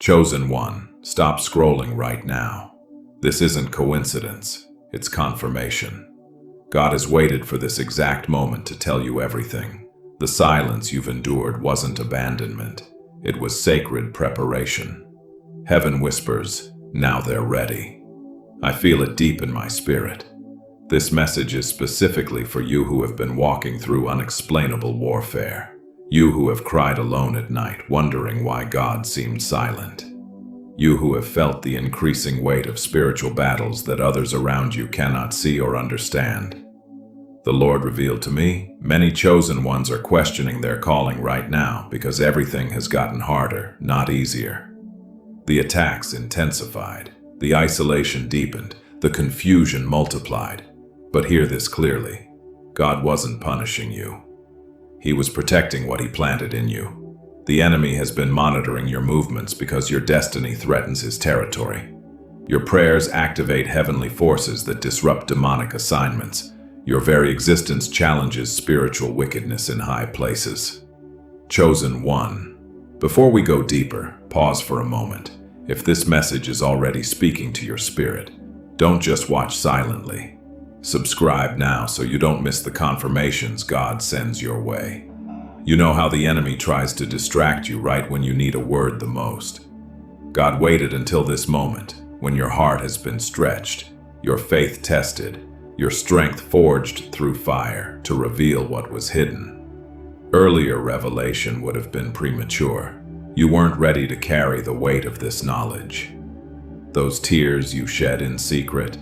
Chosen one, stop scrolling right now. This isn't coincidence, it's confirmation. God has waited for this exact moment to tell you everything. The silence you've endured wasn't abandonment, it was sacred preparation. Heaven whispers, now they're ready. I feel it deep in my spirit. This message is specifically for you who have been walking through unexplainable warfare. You who have cried alone at night, wondering why God seemed silent. You who have felt the increasing weight of spiritual battles that others around you cannot see or understand. The Lord revealed to me, many chosen ones are questioning their calling right now because everything has gotten harder, not easier. The attacks intensified, the isolation deepened, the confusion multiplied. But hear this clearly, God wasn't punishing you. He was protecting what He planted in you. The enemy has been monitoring your movements because your destiny threatens his territory. Your prayers activate heavenly forces that disrupt demonic assignments. Your very existence challenges spiritual wickedness in high places. Chosen one. Before we go deeper, pause for a moment. If this message is already speaking to your spirit, don't just watch silently. Subscribe now so you don't miss the confirmations God sends your way. You know how the enemy tries to distract you right when you need a word the most. God waited until this moment, when your heart has been stretched, your faith tested, your strength forged through fire to reveal what was hidden. Earlier revelation would have been premature. You weren't ready to carry the weight of this knowledge. Those tears you shed in secret,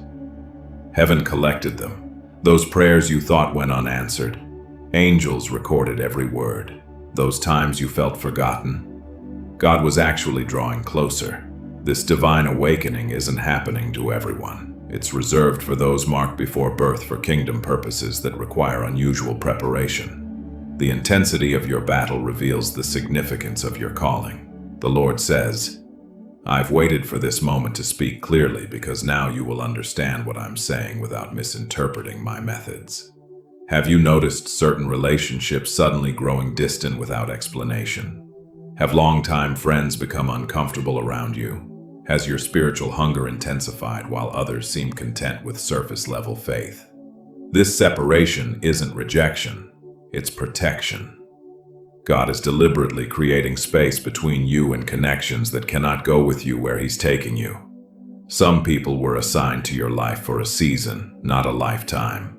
Heaven collected them. Those prayers you thought went unanswered, angels recorded every word. Those times you felt forgotten, God was actually drawing closer. This divine awakening isn't happening to everyone. It's reserved for those marked before birth for kingdom purposes that require unusual preparation. The intensity of your battle reveals the significance of your calling. The Lord says, I've waited for this moment to speak clearly because now you will understand what I'm saying without misinterpreting my methods. Have you noticed certain relationships suddenly growing distant without explanation? Have longtime friends become uncomfortable around you? Has your spiritual hunger intensified while others seem content with surface-level faith? This separation isn't rejection, it's protection. God is deliberately creating space between you and connections that cannot go with you where He's taking you. Some people were assigned to your life for a season, not a lifetime.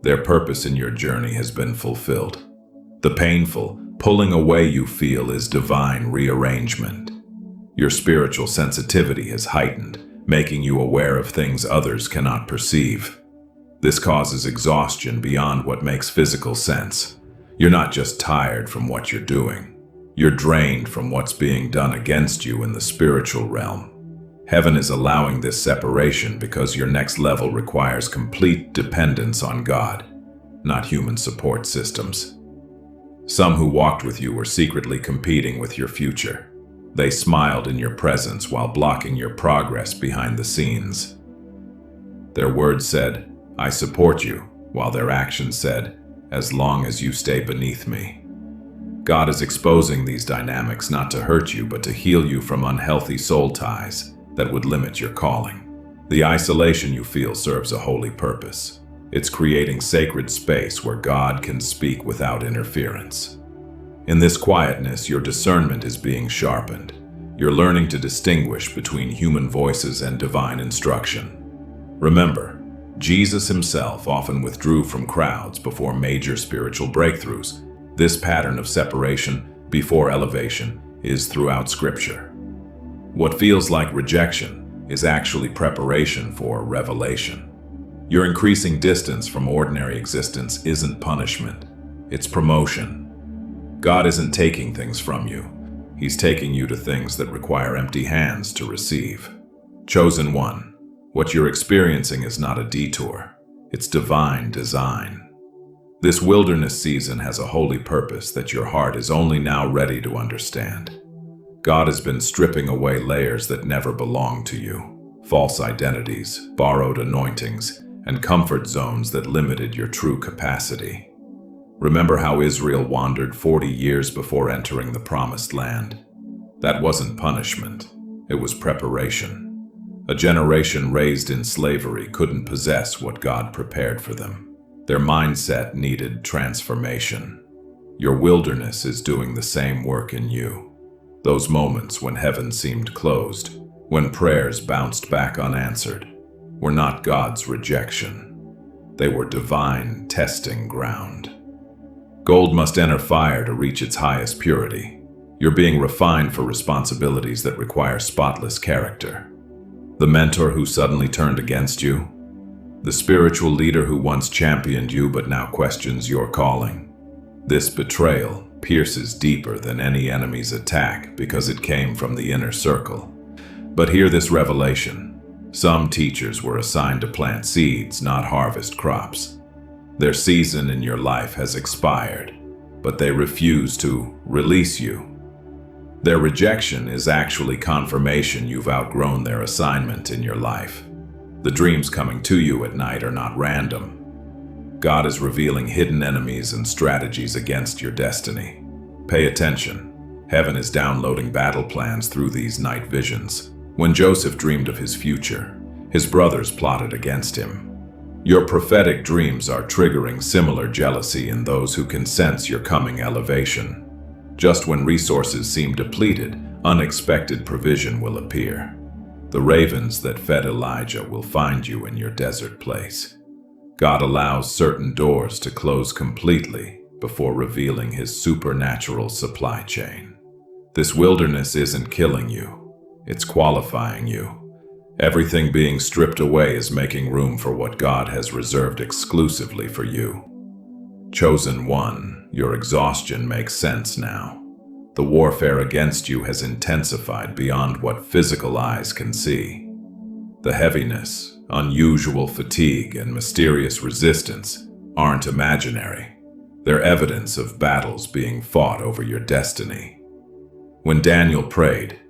Their purpose in your journey has been fulfilled. The painful, pulling away you feel is divine rearrangement. Your spiritual sensitivity has heightened, making you aware of things others cannot perceive. This causes exhaustion beyond what makes physical sense. You're not just tired from what you're doing. You're drained from what's being done against you in the spiritual realm. Heaven is allowing this separation because your next level requires complete dependence on God, not human support systems. Some who walked with you were secretly competing with your future. They smiled in your presence while blocking your progress behind the scenes. Their words said, I support you, while their actions said, as long as you stay beneath me. God is exposing these dynamics not to hurt you, but to heal you from unhealthy soul ties that would limit your calling. The isolation you feel serves a holy purpose. It's creating sacred space where God can speak without interference. In this quietness, your discernment is being sharpened. You're learning to distinguish between human voices and divine instruction. Remember, Jesus Himself often withdrew from crowds before major spiritual breakthroughs. This pattern of separation before elevation is throughout Scripture. What feels like rejection is actually preparation for revelation. Your increasing distance from ordinary existence isn't punishment, it's promotion. God isn't taking things from you. He's taking you to things that require empty hands to receive. Chosen one. What you're experiencing is not a detour, it's divine design. This wilderness season has a holy purpose that your heart is only now ready to understand. God has been stripping away layers that never belonged to you, false identities, borrowed anointings, and comfort zones that limited your true capacity. Remember how Israel wandered 40 years before entering the Promised Land? That wasn't punishment. It was preparation. A generation raised in slavery couldn't possess what God prepared for them. Their mindset needed transformation. Your wilderness is doing the same work in you. Those moments when heaven seemed closed, when prayers bounced back unanswered, were not God's rejection. They were divine testing ground. Gold must enter fire to reach its highest purity. You're being refined for responsibilities that require spotless character. The mentor who suddenly turned against you, the spiritual leader who once championed you but now questions your calling. This betrayal pierces deeper than any enemy's attack because it came from the inner circle. But hear this revelation. Some teachers were assigned to plant seeds, not harvest crops. Their season in your life has expired, but they refuse to release you. Their rejection is actually confirmation you've outgrown their assignment in your life. The dreams coming to you at night are not random. God is revealing hidden enemies and strategies against your destiny. Pay attention. Heaven is downloading battle plans through these night visions. When Joseph dreamed of his future, his brothers plotted against him. Your prophetic dreams are triggering similar jealousy in those who can sense your coming elevation. Just when resources seem depleted, unexpected provision will appear. The ravens that fed Elijah will find you in your desert place. God allows certain doors to close completely before revealing his supernatural supply chain. This wilderness isn't killing you. It's qualifying you. Everything being stripped away is making room for what God has reserved exclusively for you. Chosen one, your exhaustion makes sense now. The warfare against you has intensified beyond what physical eyes can see. The heaviness, unusual fatigue, and mysterious resistance aren't imaginary. They're evidence of battles being fought over your destiny. When Daniel prayed,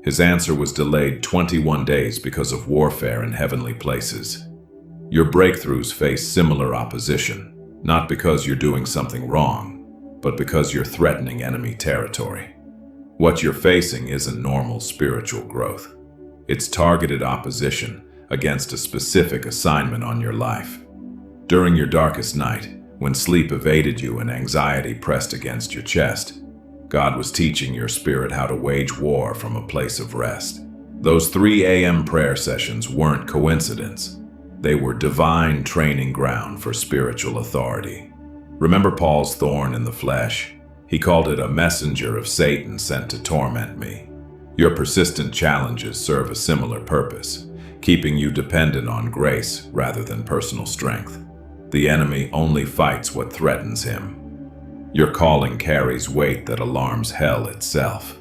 his answer was delayed 21 days because of warfare in heavenly places. Your breakthroughs face similar opposition, not because you're doing something wrong, but because you're threatening enemy territory. What you're facing isn't normal spiritual growth. It's targeted opposition against a specific assignment on your life. During your darkest night, when sleep evaded you and anxiety pressed against your chest, God was teaching your spirit how to wage war from a place of rest. Those 3 a.m. prayer sessions weren't coincidence. They were divine training ground for spiritual authority. Remember Paul's thorn in the flesh? He called it a messenger of Satan sent to torment me. Your persistent challenges serve a similar purpose, keeping you dependent on grace rather than personal strength. The enemy only fights what threatens him. Your calling carries weight that alarms hell itself.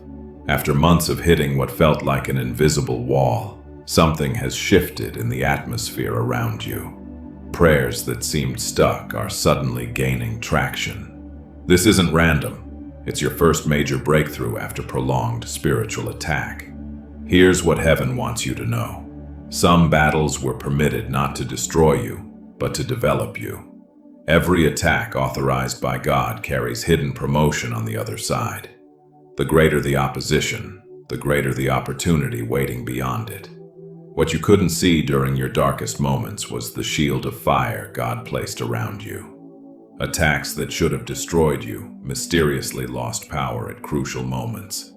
After months of hitting what felt like an invisible wall, something has shifted in the atmosphere around you. Prayers that seemed stuck are suddenly gaining traction. This isn't random. It's your first major breakthrough after prolonged spiritual attack. Here's what heaven wants you to know. Some battles were permitted not to destroy you, but to develop you. Every attack authorized by God carries hidden promotion on the other side. The greater the opposition, the greater the opportunity waiting beyond it. What you couldn't see during your darkest moments was the shield of fire God placed around you. Attacks that should have destroyed you mysteriously lost power at crucial moments.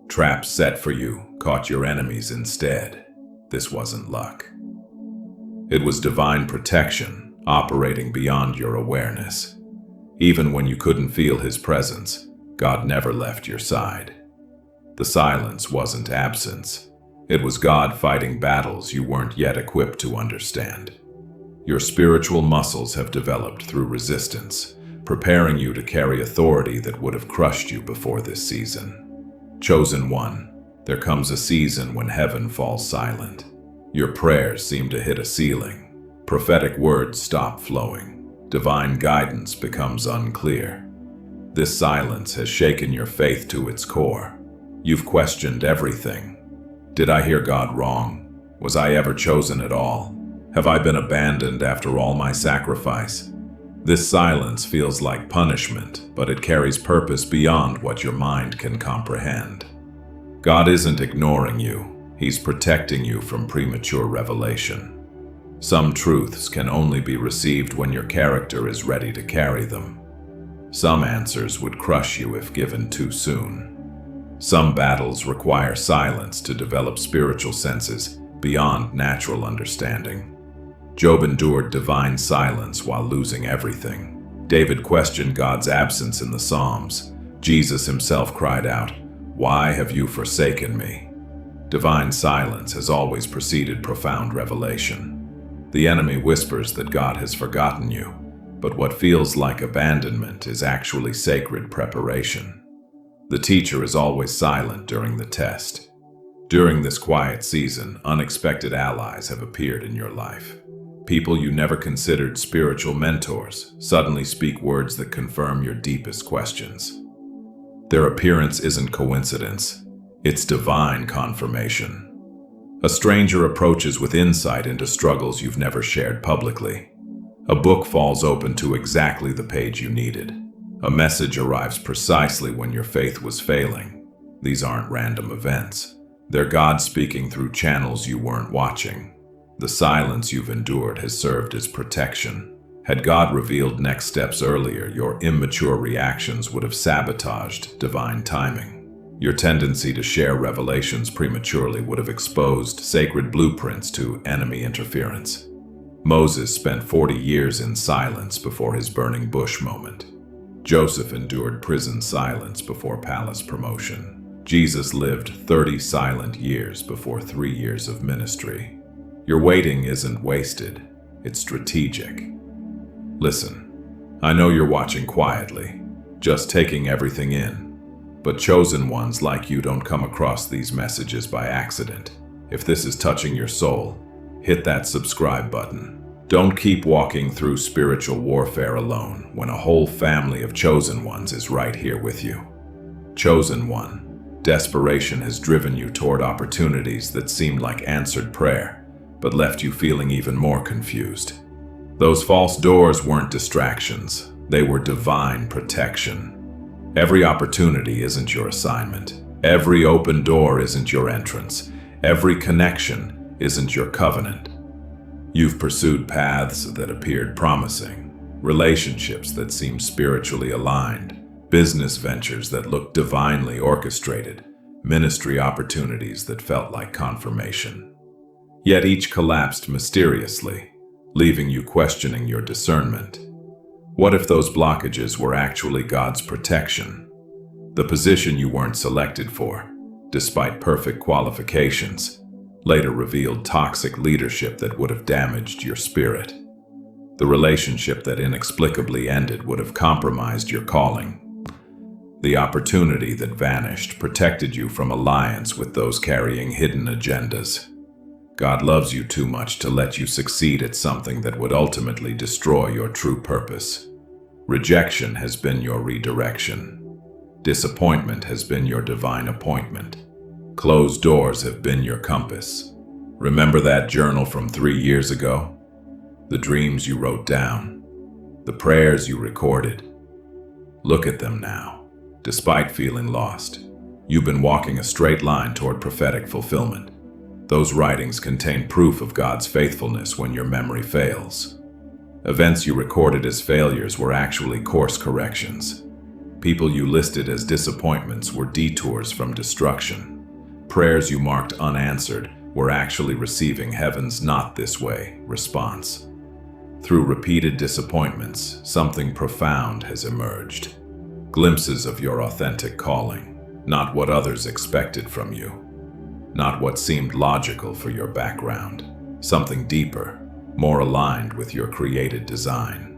Traps set for you caught your enemies instead. This wasn't luck. It was divine protection operating beyond your awareness. Even when you couldn't feel his presence, God never left your side. The silence wasn't absence. It was God fighting battles you weren't yet equipped to understand. Your spiritual muscles have developed through resistance, preparing you to carry authority that would have crushed you before this season. Chosen one, there comes a season when heaven falls silent. Your prayers seem to hit a ceiling. Prophetic words stop flowing. Divine guidance becomes unclear. This silence has shaken your faith to its core. You've questioned everything. Did I hear God wrong? Was I ever chosen at all? Have I been abandoned after all my sacrifice? This silence feels like punishment, but it carries purpose beyond what your mind can comprehend. God isn't ignoring you. He's protecting you from premature revelation. Some truths can only be received when your character is ready to carry them. Some answers would crush you if given too soon. Some battles require silence to develop spiritual senses beyond natural understanding. Job endured divine silence while losing everything. David questioned God's absence in the Psalms. Jesus himself cried out, "Why have you forsaken me?" Divine silence has always preceded profound revelation. The enemy whispers that God has forgotten you, but what feels like abandonment is actually sacred preparation. The teacher is always silent during the test. During this quiet season, unexpected allies have appeared in your life. People you never considered spiritual mentors suddenly speak words that confirm your deepest questions. Their appearance isn't coincidence, it's divine confirmation. A stranger approaches with insight into struggles you've never shared publicly. A book falls open to exactly the page you needed. A message arrives precisely when your faith was failing. These aren't random events. They're God speaking through channels you weren't watching. The silence you've endured has served as protection. Had God revealed next steps earlier, your immature reactions would have sabotaged divine timing. Your tendency to share revelations prematurely would have exposed sacred blueprints to enemy interference. Moses spent 40 years in silence before his burning bush moment. Joseph endured prison silence before palace promotion. Jesus lived 30 silent years before 3 years of ministry. Your waiting isn't wasted, it's strategic. Listen, I know you're watching quietly, just taking everything in. But chosen ones like you don't come across these messages by accident. If this is touching your soul, hit that subscribe button. Don't keep walking through spiritual warfare alone when a whole family of chosen ones is right here with you. Chosen one, desperation has driven you toward opportunities that seemed like answered prayer, but left you feeling even more confused. Those false doors weren't distractions, they were divine protection. Every opportunity isn't your assignment. Every open door isn't your entrance. Every connection isn't your covenant. You've pursued paths that appeared promising, relationships that seemed spiritually aligned, business ventures that looked divinely orchestrated, ministry opportunities that felt like confirmation. Yet each collapsed mysteriously, leaving you questioning your discernment. What if those blockages were actually God's protection? The position you weren't selected for, despite perfect qualifications, later revealed toxic leadership that would have damaged your spirit. The relationship that inexplicably ended would have compromised your calling. The opportunity that vanished protected you from alliance with those carrying hidden agendas. God loves you too much to let you succeed at something that would ultimately destroy your true purpose. Rejection has been your redirection. Disappointment has been your divine appointment. Closed doors have been your compass. Remember that journal from 3 years ago? The dreams you wrote down, the prayers you recorded. Look at them now. Despite feeling lost, you've been walking a straight line toward prophetic fulfillment. Those writings contain proof of God's faithfulness when your memory fails. Events you recorded as failures were actually course corrections. People you listed as disappointments were detours from destruction. Prayers you marked unanswered were actually receiving heaven's "not this way" response. Through repeated disappointments, something profound has emerged. Glimpses of your authentic calling, not what others expected from you. Not what seemed logical for your background. Something deeper, more aligned with your created design.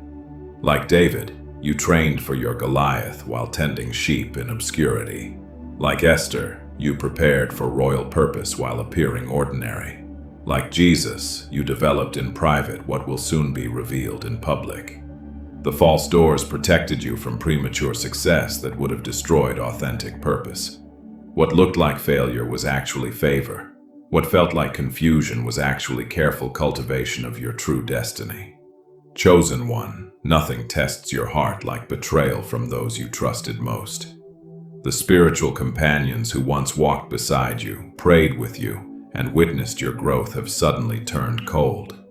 Like David, you trained for your Goliath while tending sheep in obscurity. Like Esther, you prepared for royal purpose while appearing ordinary. Like Jesus, you developed in private what will soon be revealed in public. The false doors protected you from premature success that would have destroyed authentic purpose. What looked like failure was actually favor. What felt like confusion was actually careful cultivation of your true destiny. Chosen one, nothing tests your heart like betrayal from those you trusted most. The spiritual companions who once walked beside you, prayed with you, and witnessed your growth have suddenly turned cold.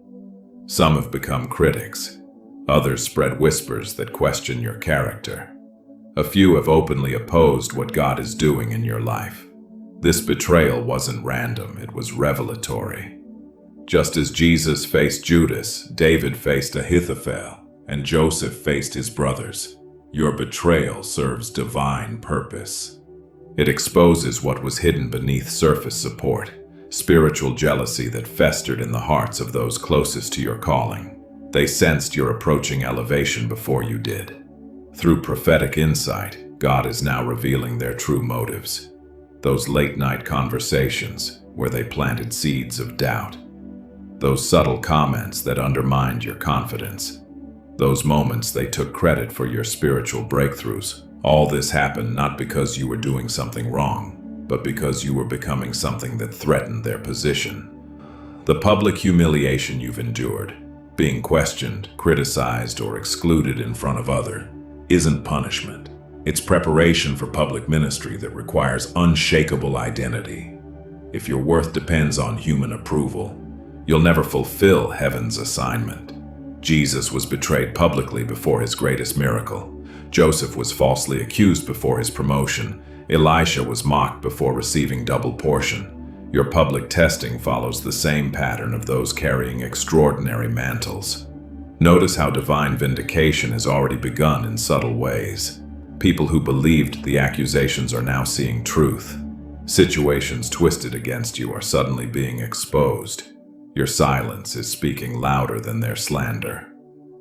Some have become critics. Others spread whispers that question your character. A few have openly opposed what God is doing in your life. This betrayal wasn't random, it was revelatory. Just as Jesus faced Judas, David faced Ahithophel, and Joseph faced his brothers, your betrayal serves divine purpose. It exposes what was hidden beneath surface support, spiritual jealousy that festered in the hearts of those closest to your calling. They sensed your approaching elevation before you did. Through prophetic insight, God is now revealing their true motives. Those late-night conversations where they planted seeds of doubt. Those subtle comments that undermined your confidence. Those moments they took credit for your spiritual breakthroughs. All this happened not because you were doing something wrong, but because you were becoming something that threatened their position. The public humiliation you've endured, being questioned, criticized, or excluded in front of others, isn't punishment. It's preparation for public ministry that requires unshakable identity. If your worth depends on human approval, you'll never fulfill heaven's assignment. Jesus was betrayed publicly before his greatest miracle. Joseph was falsely accused before his promotion. Elisha was mocked before receiving double portion. Your public testing follows the same pattern of those carrying extraordinary mantles. Notice how divine vindication has already begun in subtle ways. People who believed the accusations are now seeing truth. Situations twisted against you are suddenly being exposed. Your silence is speaking louder than their slander.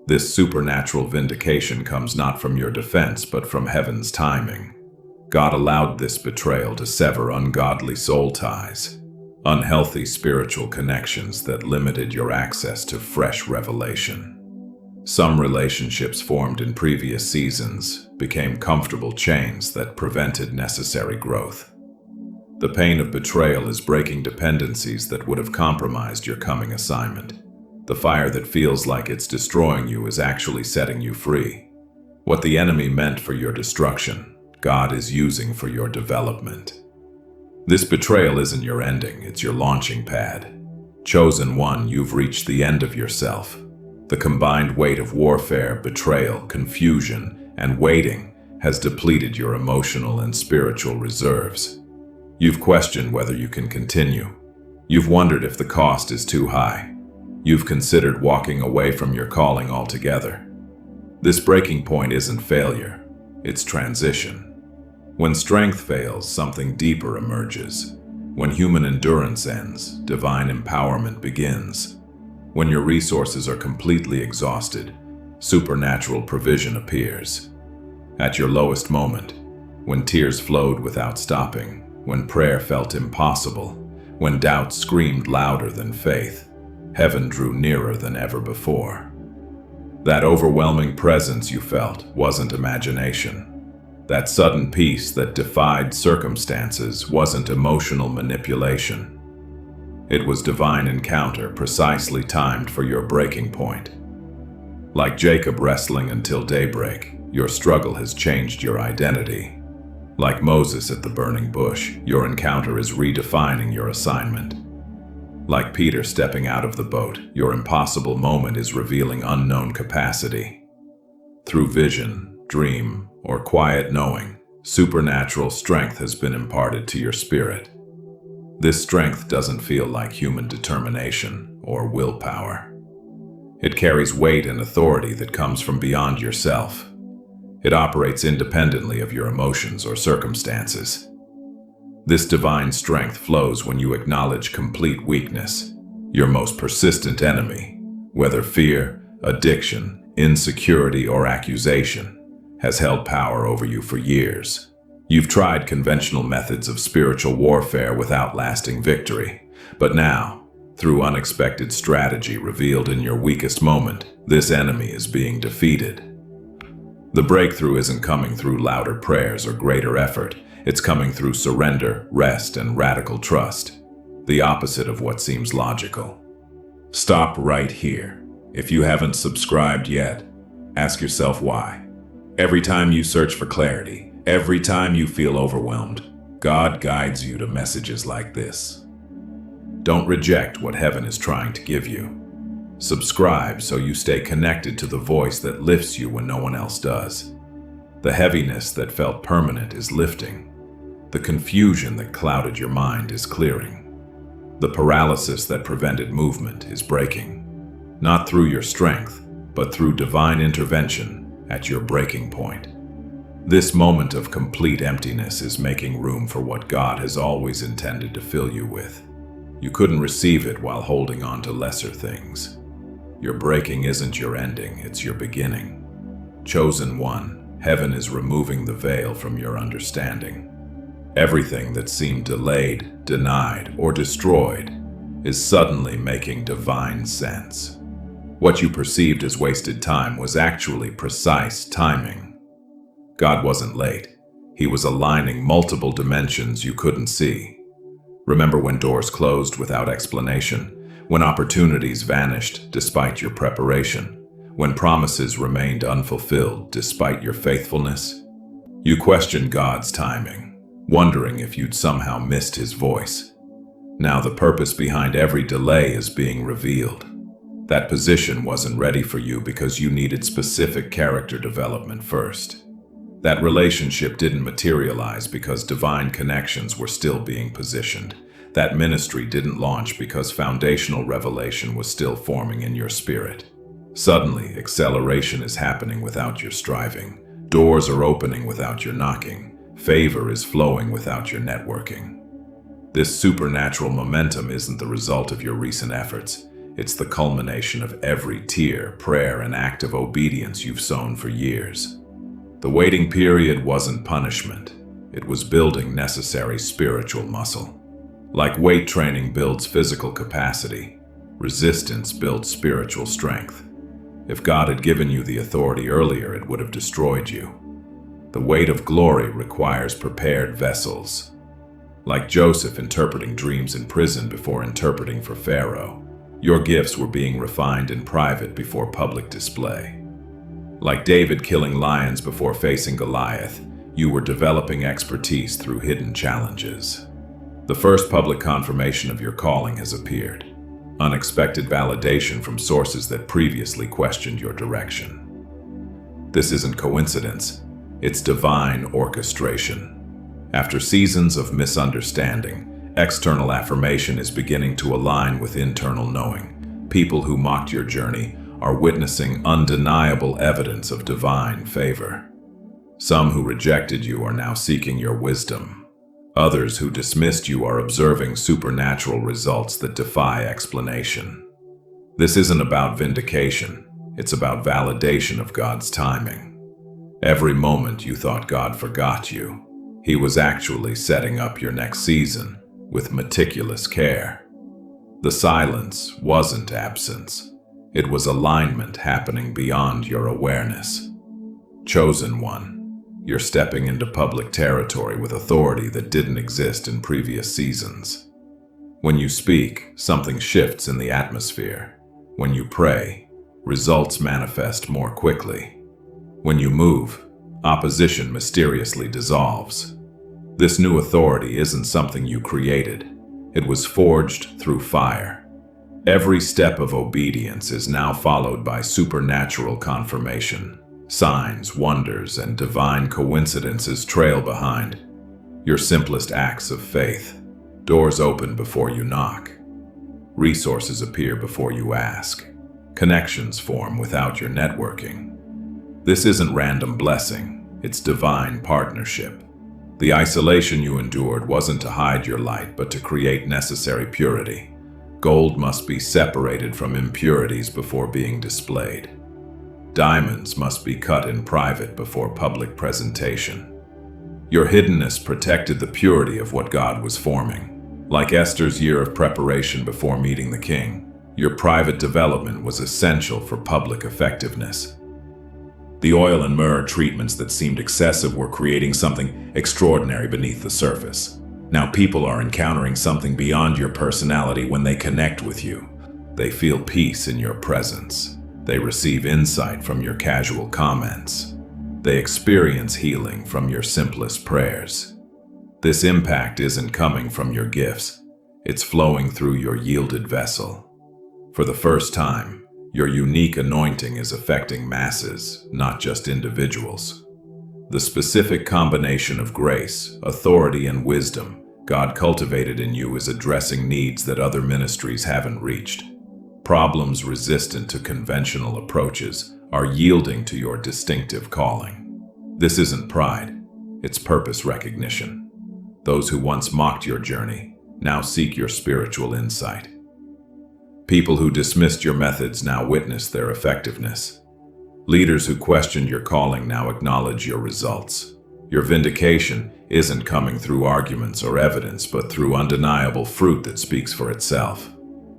This supernatural vindication comes not from your defense, but from heaven's timing. God allowed this betrayal to sever ungodly soul ties, unhealthy spiritual connections that limited your access to fresh revelation. Some relationships formed in previous seasons became comfortable chains that prevented necessary growth. The pain of betrayal is breaking dependencies that would have compromised your coming assignment. The fire that feels like it's destroying you is actually setting you free. What the enemy meant for your destruction, God is using for your development. This betrayal isn't your ending, it's your launching pad. Chosen one, you've reached the end of yourself. The combined weight of warfare, betrayal, confusion, and waiting has depleted your emotional and spiritual reserves. You've questioned whether you can continue. You've wondered if the cost is too high. You've considered walking away from your calling altogether. This breaking point isn't failure, it's transition. When strength fails, something deeper emerges. When human endurance ends, divine empowerment begins. When your resources are completely exhausted, supernatural provision appears. At your lowest moment, when tears flowed without stopping, when prayer felt impossible, when doubt screamed louder than faith, heaven drew nearer than ever before. That overwhelming presence you felt wasn't imagination. That sudden peace that defied circumstances wasn't emotional manipulation. It was divine encounter precisely timed for your breaking point. Like Jacob wrestling until daybreak, your struggle has changed your identity. Like Moses at the burning bush, your encounter is redefining your assignment. Like Peter stepping out of the boat, your impossible moment is revealing unknown capacity. Through vision, dream, or quiet knowing, supernatural strength has been imparted to your spirit. This strength doesn't feel like human determination or willpower. It carries weight and authority that comes from beyond yourself. It operates independently of your emotions or circumstances. This divine strength flows when you acknowledge complete weakness, your most persistent enemy, whether fear, addiction, insecurity, or accusation, has held power over you for years. You've tried conventional methods of spiritual warfare without lasting victory, but now, through unexpected strategy revealed in your weakest moment, this enemy is being defeated. The breakthrough isn't coming through louder prayers or greater effort. It's coming through surrender, rest, and radical trust, the opposite of what seems logical. Stop right here. If you haven't subscribed yet, ask yourself why. Every time you search for clarity, Every time you feel overwhelmed, God guides you to messages like this. Don't reject what heaven is trying to give you. Subscribe so you stay connected to the voice that lifts you when no one else does. The heaviness that felt permanent is lifting. The confusion that clouded your mind is clearing. The paralysis that prevented movement is breaking. Not through your strength, but through divine intervention at your breaking point. This moment of complete emptiness is making room for what God has always intended to fill you with. You couldn't receive it while holding on to lesser things. Your breaking isn't your ending, it's your beginning. Chosen one, heaven is removing the veil from your understanding. Everything that seemed delayed, denied, or destroyed is suddenly making divine sense. What you perceived as wasted time was actually precise timing. God wasn't late. He was aligning multiple dimensions you couldn't see. Remember when doors closed without explanation? When opportunities vanished despite your preparation? When promises remained unfulfilled despite your faithfulness? You questioned God's timing, wondering if you'd somehow missed His voice. Now the purpose behind every delay is being revealed. That position wasn't ready for you because you needed specific character development first. That relationship didn't materialize because divine connections were still being positioned. That ministry didn't launch because foundational revelation was still forming in your spirit. Suddenly, acceleration is happening without your striving. Doors are opening without your knocking. Favor is flowing without your networking. This supernatural momentum isn't the result of your recent efforts. It's the culmination of every tear, prayer, and act of obedience you've sown for years. The waiting period wasn't punishment. It was building necessary spiritual muscle. Like weight training builds physical capacity, resistance builds spiritual strength. If God had given you the authority earlier, it would have destroyed you. The weight of glory requires prepared vessels. Like Joseph interpreting dreams in prison before interpreting for Pharaoh, your gifts were being refined in private before public display. Like David killing lions before facing Goliath, you were developing expertise through hidden challenges. The first public confirmation of your calling has appeared. Unexpected validation from sources that previously questioned your direction. This isn't coincidence, it's divine orchestration. After seasons of misunderstanding, external affirmation is beginning to align with internal knowing. People who mocked your journey are witnessing undeniable evidence of divine favor. Some who rejected you are now seeking your wisdom. Others who dismissed you are observing supernatural results that defy explanation. This isn't about vindication, it's about validation of God's timing. Every moment you thought God forgot you, He was actually setting up your next season with meticulous care. The silence wasn't absence. It was alignment happening beyond your awareness. Chosen one, you're stepping into public territory with authority that didn't exist in previous seasons. When you speak, something shifts in the atmosphere. When you pray, results manifest more quickly. When you move, opposition mysteriously dissolves. This new authority isn't something you created. It was forged through fire. Every step of obedience is now followed by supernatural confirmation. Signs, wonders, and divine coincidences trail behind. Your simplest acts of faith. Doors open before you knock. Resources appear before you ask. Connections form without your networking. This isn't random blessing, it's divine partnership. The isolation you endured wasn't to hide your light, but to create necessary purity. Gold must be separated from impurities before being displayed. Diamonds must be cut in private before public presentation. Your hiddenness protected the purity of what God was forming. Like Esther's year of preparation before meeting the king, your private development was essential for public effectiveness. The oil and myrrh treatments that seemed excessive were creating something extraordinary beneath the surface. Now people are encountering something beyond your personality when they connect with you. They feel peace in your presence. They receive insight from your casual comments. They experience healing from your simplest prayers. This impact isn't coming from your gifts. It's flowing through your yielded vessel. For the first time, your unique anointing is affecting masses, not just individuals. The specific combination of grace, authority, and wisdom God cultivated in you is addressing needs that other ministries haven't reached. Problems resistant to conventional approaches are yielding to your distinctive calling. This isn't pride, it's purpose recognition. Those who once mocked your journey now seek your spiritual insight. People who dismissed your methods now witness their effectiveness. Leaders who questioned your calling now acknowledge your results. Your vindication isn't coming through arguments or evidence, but through undeniable fruit that speaks for itself.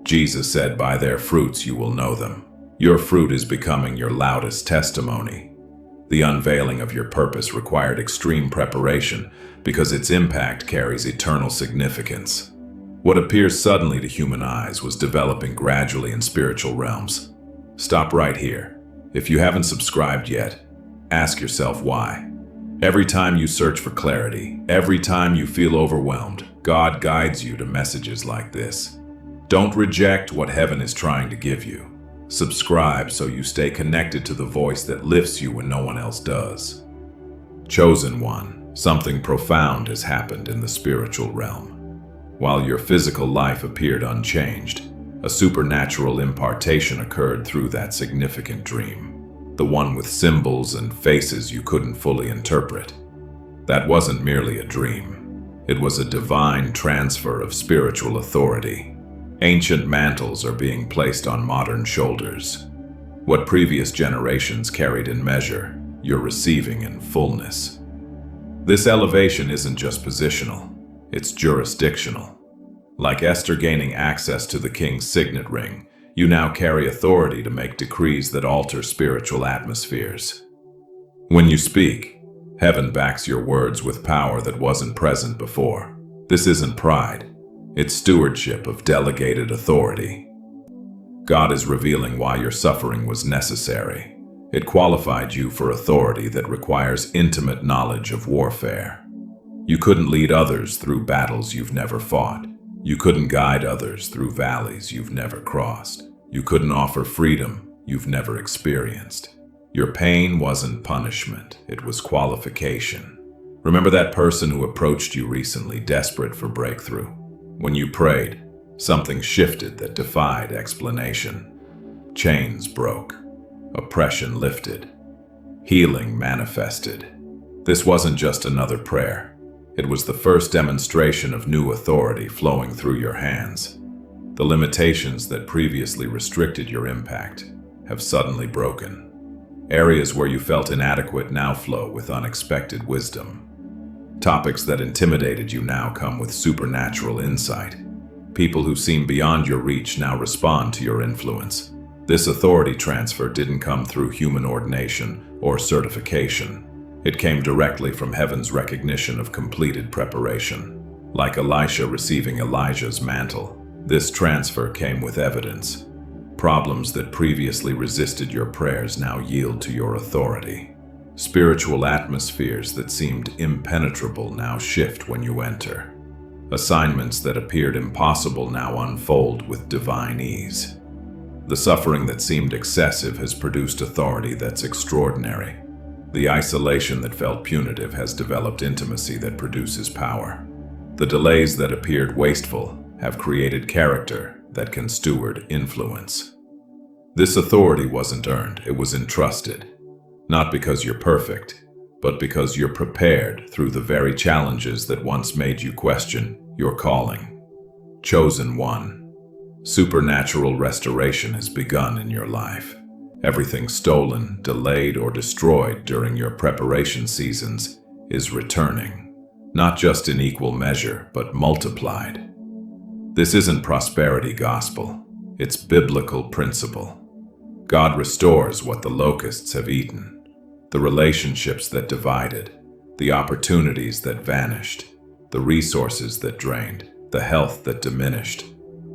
Jesus said, "By their fruits you will know them." Your fruit is becoming your loudest testimony. The unveiling of your purpose required extreme preparation because its impact carries eternal significance. What appears suddenly to human eyes was developing gradually in spiritual realms. Stop right here. If you haven't subscribed yet, ask yourself why. Every time you search for clarity, every time you feel overwhelmed, God guides you to messages like this. Don't reject what heaven is trying to give you. Subscribe so you stay connected to the voice that lifts you when no one else does. Chosen one, something profound has happened in the spiritual realm. While your physical life appeared unchanged, a supernatural impartation occurred through that significant dream, the one with symbols and faces you couldn't fully interpret. That wasn't merely a dream. It was a divine transfer of spiritual authority. Ancient mantles are being placed on modern shoulders. What previous generations carried in measure, you're receiving in fullness. This elevation isn't just positional, it's jurisdictional. Like Esther gaining access to the king's signet ring, you now carry authority to make decrees that alter spiritual atmospheres. When you speak, heaven backs your words with power that wasn't present before. This isn't pride, it's stewardship of delegated authority. God is revealing why your suffering was necessary. It qualified you for authority that requires intimate knowledge of warfare. You couldn't lead others through battles you've never fought. You couldn't guide others through valleys you've never crossed. You couldn't offer freedom you've never experienced. Your pain wasn't punishment, it was qualification. Remember that person who approached you recently, desperate for breakthrough? When you prayed, something shifted that defied explanation. Chains broke, oppression lifted, healing manifested. This wasn't just another prayer. It was the first demonstration of new authority flowing through your hands. The limitations that previously restricted your impact have suddenly broken. Areas where you felt inadequate now flow with unexpected wisdom. Topics that intimidated you now come with supernatural insight. People who seem beyond your reach now respond to your influence. This authority transfer didn't come through human ordination or certification. It came directly from heaven's recognition of completed preparation. Like Elisha receiving Elijah's mantle, this transfer came with evidence. Problems that previously resisted your prayers now yield to your authority. Spiritual atmospheres that seemed impenetrable now shift when you enter. Assignments that appeared impossible now unfold with divine ease. The suffering that seemed excessive has produced authority that's extraordinary. The isolation that felt punitive has developed intimacy that produces power. The delays that appeared wasteful have created character that can steward influence. This authority wasn't earned, it was entrusted. Not because you're perfect, but because you're prepared through the very challenges that once made you question your calling. Chosen one, supernatural restoration has begun in your life. Everything stolen, delayed, or destroyed during your preparation seasons is returning, not just in equal measure, but multiplied. This isn't prosperity gospel, it's biblical principle. God restores what the locusts have eaten, the relationships that divided, the opportunities that vanished, the resources that drained, the health that diminished.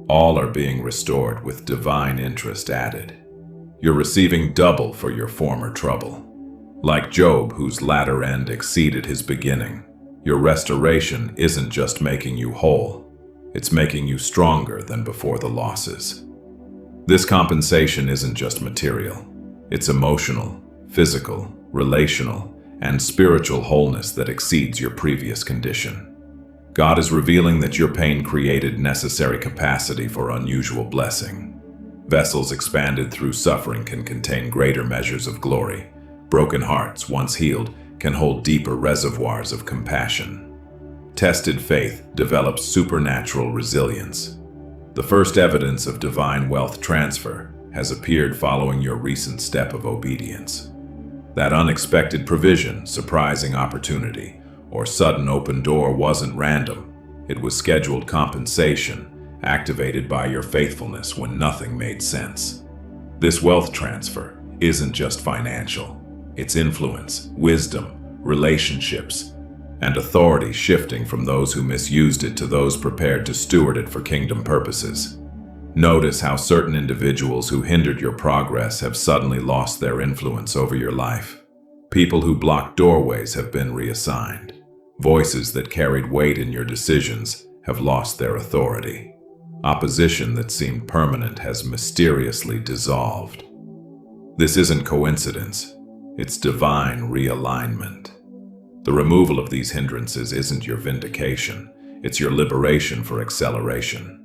All are being restored with divine interest added. You're receiving double for your former trouble. Like Job, whose latter end exceeded his beginning, your restoration isn't just making you whole, it's making you stronger than before the losses. This compensation isn't just material, it's emotional, physical, relational, and spiritual wholeness that exceeds your previous condition. God is revealing that your pain created necessary capacity for unusual blessing. Vessels expanded through suffering can contain greater measures of glory. Broken hearts, once healed, can hold deeper reservoirs of compassion. Tested faith develops supernatural resilience. The first evidence of divine wealth transfer has appeared following your recent step of obedience. That unexpected provision, surprising opportunity, or sudden open door wasn't random. It was scheduled compensation, activated by your faithfulness when nothing made sense. This wealth transfer isn't just financial. It's influence, wisdom, relationships, and authority shifting from those who misused it to those prepared to steward it for kingdom purposes. Notice how certain individuals who hindered your progress have suddenly lost their influence over your life. People who blocked doorways have been reassigned. Voices that carried weight in your decisions have lost their authority. Opposition that seemed permanent has mysteriously dissolved. This isn't coincidence, it's divine realignment. The removal of these hindrances isn't your vindication, it's your liberation for acceleration.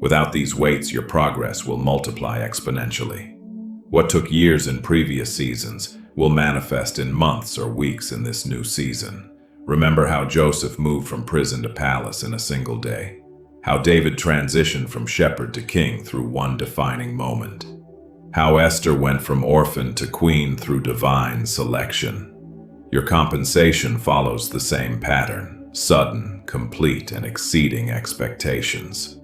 Without these weights, your progress will multiply exponentially. What took years in previous seasons will manifest in months or weeks in this new season. Remember how Joseph moved from prison to palace in a single day. How David transitioned from shepherd to king through one defining moment. How Esther went from orphan to queen through divine selection. Your compensation follows the same pattern, sudden, complete, and exceeding expectations.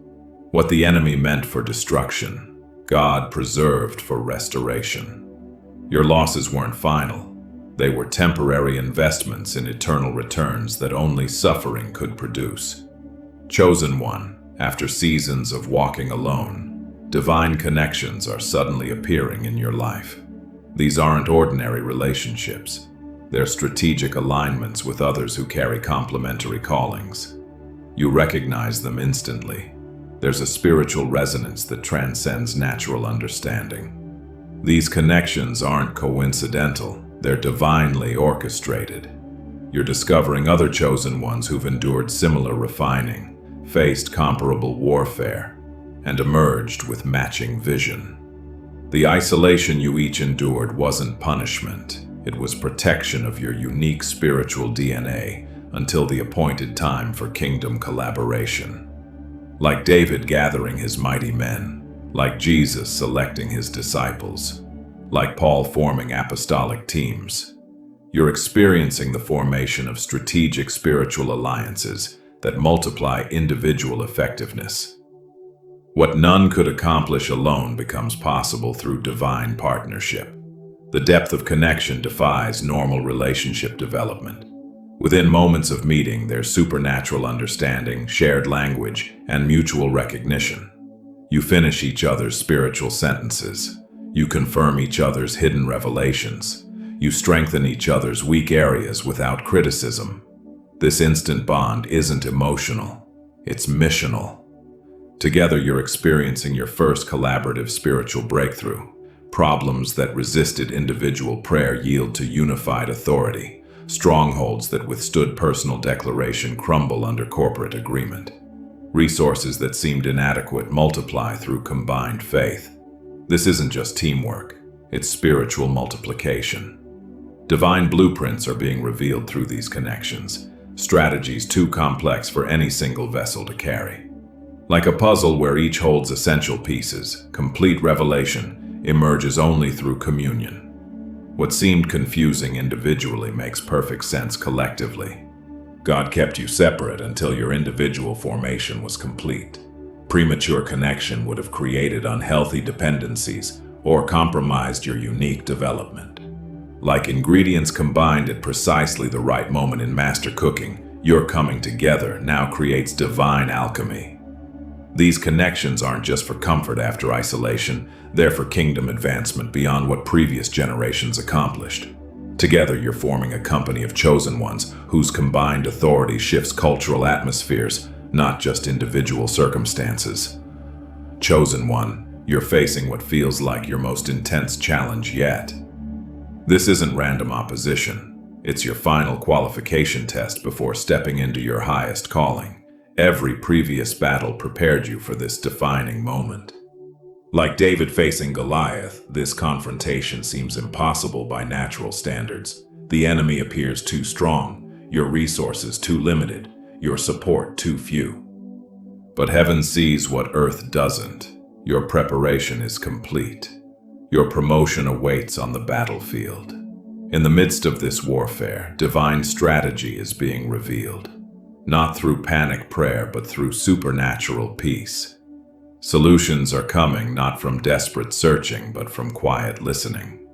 What the enemy meant for destruction, God preserved for restoration. Your losses weren't final. They were temporary investments in eternal returns that only suffering could produce. Chosen one, after seasons of walking alone, divine connections are suddenly appearing in your life. These aren't ordinary relationships. They're strategic alignments with others who carry complementary callings. You recognize them instantly. There's a spiritual resonance that transcends natural understanding. These connections aren't coincidental, they're divinely orchestrated. You're discovering other chosen ones who've endured similar refining, faced comparable warfare, and emerged with matching vision. The isolation you each endured wasn't punishment, it was protection of your unique spiritual DNA until the appointed time for kingdom collaboration. Like David gathering his mighty men, like Jesus selecting his disciples, like Paul forming apostolic teams, you're experiencing the formation of strategic spiritual alliances that multiply individual effectiveness. What none could accomplish alone becomes possible through divine partnership. The depth of connection defies normal relationship development. Within moments of meeting, there's supernatural understanding, shared language, and mutual recognition. You finish each other's spiritual sentences. You confirm each other's hidden revelations. You strengthen each other's weak areas without criticism. This instant bond isn't emotional, it's missional. Together you're experiencing your first collaborative spiritual breakthrough. Problems that resisted individual prayer yield to unified authority. Strongholds that withstood personal declaration crumble under corporate agreement. Resources that seemed inadequate multiply through combined faith. This isn't just teamwork, it's spiritual multiplication. Divine blueprints are being revealed through these connections, strategies too complex for any single vessel to carry. Like a puzzle where each holds essential pieces, complete revelation emerges only through communion. What seemed confusing individually makes perfect sense collectively. God kept you separate until your individual formation was complete. Premature connection would have created unhealthy dependencies or compromised your unique development. Like ingredients combined at precisely the right moment in master cooking, your coming together now creates divine alchemy. These connections aren't just for comfort after isolation, they're for kingdom advancement beyond what previous generations accomplished. Together, you're forming a company of chosen ones whose combined authority shifts cultural atmospheres, not just individual circumstances. Chosen one, you're facing what feels like your most intense challenge yet. This isn't random opposition. It's your final qualification test before stepping into your highest calling. Every previous battle prepared you for this defining moment. Like David facing Goliath, this confrontation seems impossible by natural standards. The enemy appears too strong, your resources too limited, your support too few. But heaven sees what earth doesn't. Your preparation is complete. Your promotion awaits on the battlefield. In the midst of this warfare, divine strategy is being revealed. Not through panic prayer, but through supernatural peace. Solutions are coming not from desperate searching, but from quiet listening.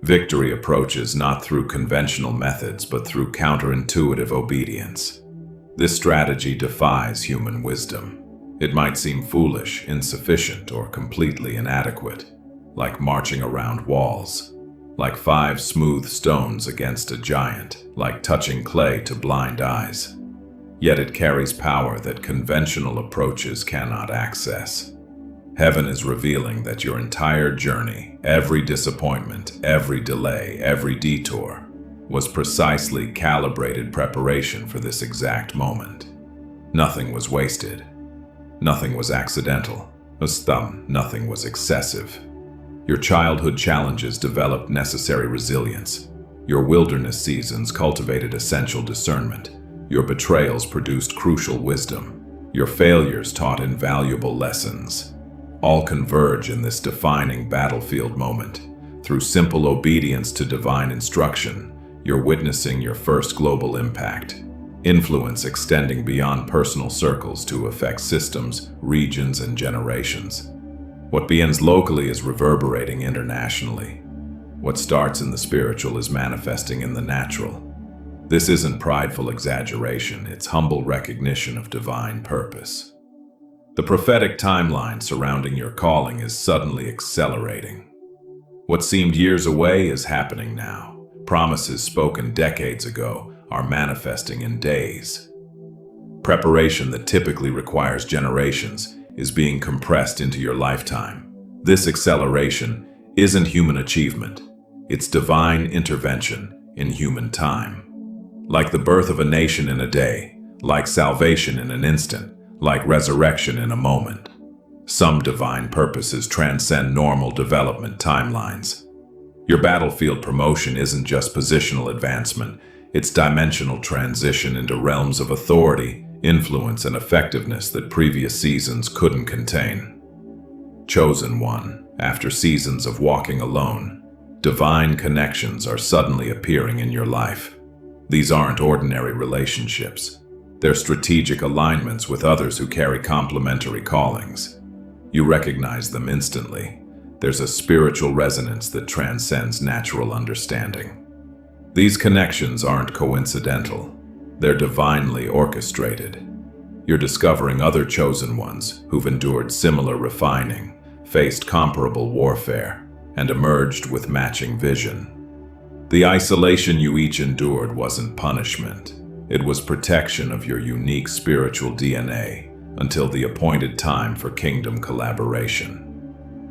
Victory approaches not through conventional methods, but through counterintuitive obedience. This strategy defies human wisdom. It might seem foolish, insufficient, or completely inadequate, like marching around walls, like 5 smooth stones against a giant, like touching clay to blind eyes. Yet it carries power that conventional approaches cannot access. Heaven is revealing that your entire journey, every disappointment, every delay, every detour, was precisely calibrated preparation for this exact moment. Nothing was wasted. Nothing was accidental. Nothing was excessive. Your childhood challenges developed necessary resilience. Your wilderness seasons cultivated essential discernment. Your betrayals produced crucial wisdom. Your failures taught invaluable lessons. All converge in this defining battlefield moment. Through simple obedience to divine instruction, you're witnessing your first global impact. Influence extending beyond personal circles to affect systems, regions, and generations. What begins locally is reverberating internationally. What starts in the spiritual is manifesting in the natural. This isn't prideful exaggeration, it's humble recognition of divine purpose. The prophetic timeline surrounding your calling is suddenly accelerating. What seemed years away is happening now. Promises spoken decades ago are manifesting in days. Preparation that typically requires generations is being compressed into your lifetime. This acceleration isn't human achievement, it's divine intervention in human time. Like the birth of a nation in a day, like salvation in an instant, like resurrection in a moment. Some divine purposes transcend normal development timelines. Your battlefield promotion isn't just positional advancement, it's dimensional transition into realms of authority, influence, and effectiveness that previous seasons couldn't contain. Chosen one, after seasons of walking alone, divine connections are suddenly appearing in your life. These aren't ordinary relationships. They're strategic alignments with others who carry complementary callings. You recognize them instantly. There's a spiritual resonance that transcends natural understanding. These connections aren't coincidental. They're divinely orchestrated. You're discovering other chosen ones who've endured similar refining, faced comparable warfare, and emerged with matching vision. The isolation you each endured wasn't punishment. It was protection of your unique spiritual DNA until the appointed time for kingdom collaboration.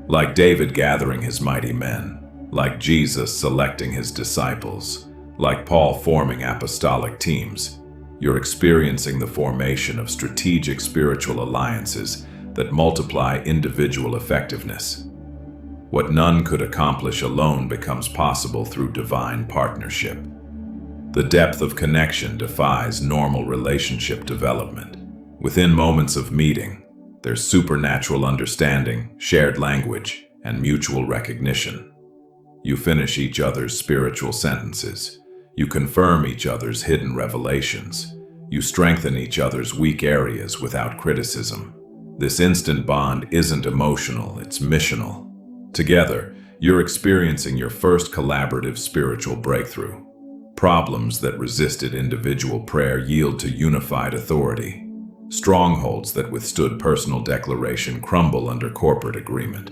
Like David gathering his mighty men, like Jesus selecting his disciples, like Paul forming apostolic teams, you're experiencing the formation of strategic spiritual alliances that multiply individual effectiveness. What none could accomplish alone becomes possible through divine partnership. The depth of connection defies normal relationship development. Within moments of meeting, there's supernatural understanding, shared language, and mutual recognition. You finish each other's spiritual sentences. You confirm each other's hidden revelations. You strengthen each other's weak areas without criticism. This instant bond isn't emotional, it's missional. Together, you're experiencing your first collaborative spiritual breakthrough. Problems that resisted individual prayer yield to unified authority. Strongholds that withstood personal declaration crumble under corporate agreement.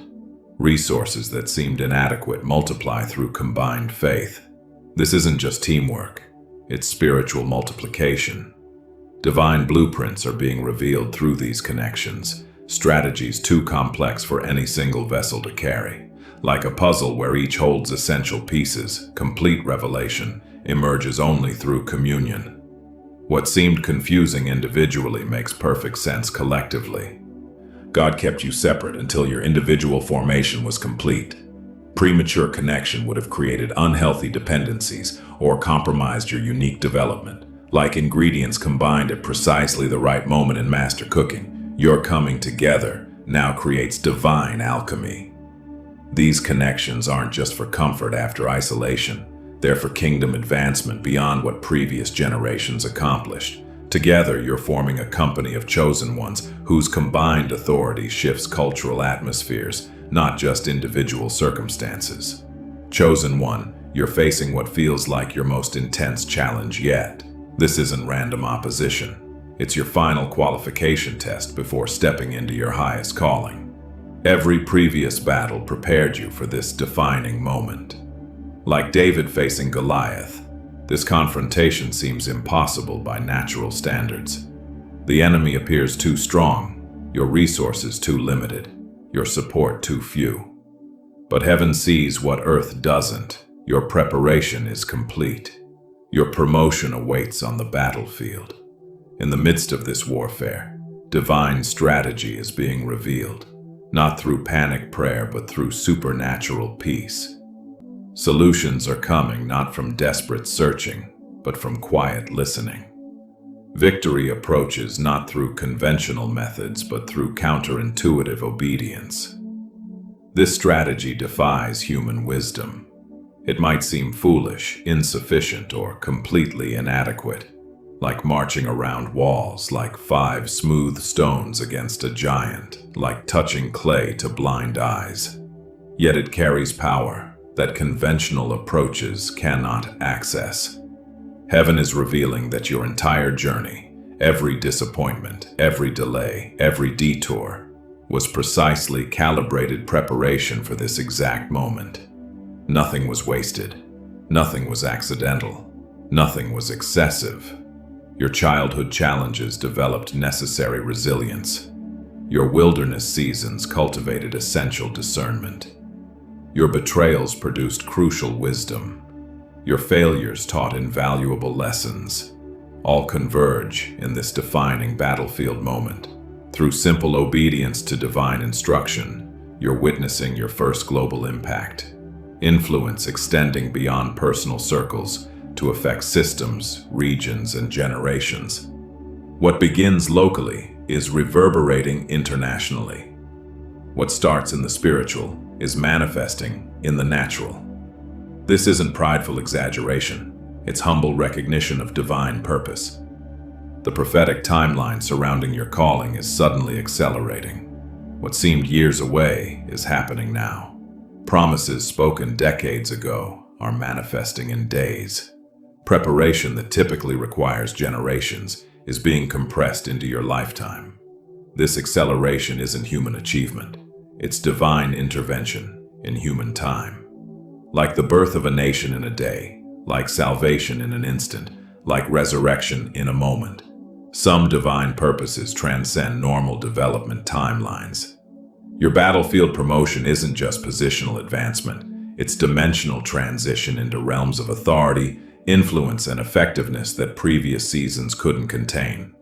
Resources that seemed inadequate multiply through combined faith. This isn't just teamwork, it's spiritual multiplication. Divine blueprints are being revealed through these connections, strategies too complex for any single vessel to carry. Like a puzzle where each holds essential pieces, complete revelation emerges only through communion. What seemed confusing individually makes perfect sense collectively. God kept you separate until your individual formation was complete. Premature connection would have created unhealthy dependencies or compromised your unique development. Like ingredients combined at precisely the right moment in master cooking, your coming together now creates divine alchemy. These connections aren't just for comfort after isolation. They're for kingdom advancement beyond what previous generations accomplished. Together, you're forming a company of chosen ones whose combined authority shifts cultural atmospheres, not just individual circumstances. Chosen one, you're facing what feels like your most intense challenge yet. This isn't random opposition. It's your final qualification test before stepping into your highest calling. Every previous battle prepared you for this defining moment. Like David facing Goliath, this confrontation seems impossible by natural standards. The enemy appears too strong, your resources too limited, your support too few. But heaven sees what earth doesn't. Your preparation is complete. Your promotion awaits on the battlefield. In the midst of this warfare, divine strategy is being revealed. Not through panic prayer, but through supernatural peace. Solutions are coming not from desperate searching, but from quiet listening. Victory approaches not through conventional methods, but through counterintuitive obedience. This strategy defies human wisdom. It might seem foolish, insufficient, or completely inadequate. Like marching around walls, like 5 smooth stones against a giant, like touching clay to blind eyes. Yet it carries power that conventional approaches cannot access. Heaven is revealing that your entire journey, every disappointment, every delay, every detour, was precisely calibrated preparation for this exact moment. Nothing was wasted. Nothing was accidental. Nothing was excessive. Your childhood challenges developed necessary resilience. Your wilderness seasons cultivated essential discernment. Your betrayals produced crucial wisdom. Your failures taught invaluable lessons. All converge in this defining battlefield moment. Through simple obedience to divine instruction, you're witnessing your first global impact. Influence extending beyond personal circles to affect systems, regions, and generations. What begins locally is reverberating internationally. What starts in the spiritual is manifesting in the natural. This isn't prideful exaggeration, it's humble recognition of divine purpose. The prophetic timeline surrounding your calling is suddenly accelerating. What seemed years away is happening now. Promises spoken decades ago are manifesting in days. Preparation that typically requires generations is being compressed into your lifetime. This acceleration isn't human achievement. It's divine intervention in human time. Like the birth of a nation in a day, like salvation in an instant, like resurrection in a moment. Some divine purposes transcend normal development timelines. Your battlefield promotion isn't just positional advancement, it's dimensional transition into realms of authority, influence, and effectiveness that previous seasons couldn't contain.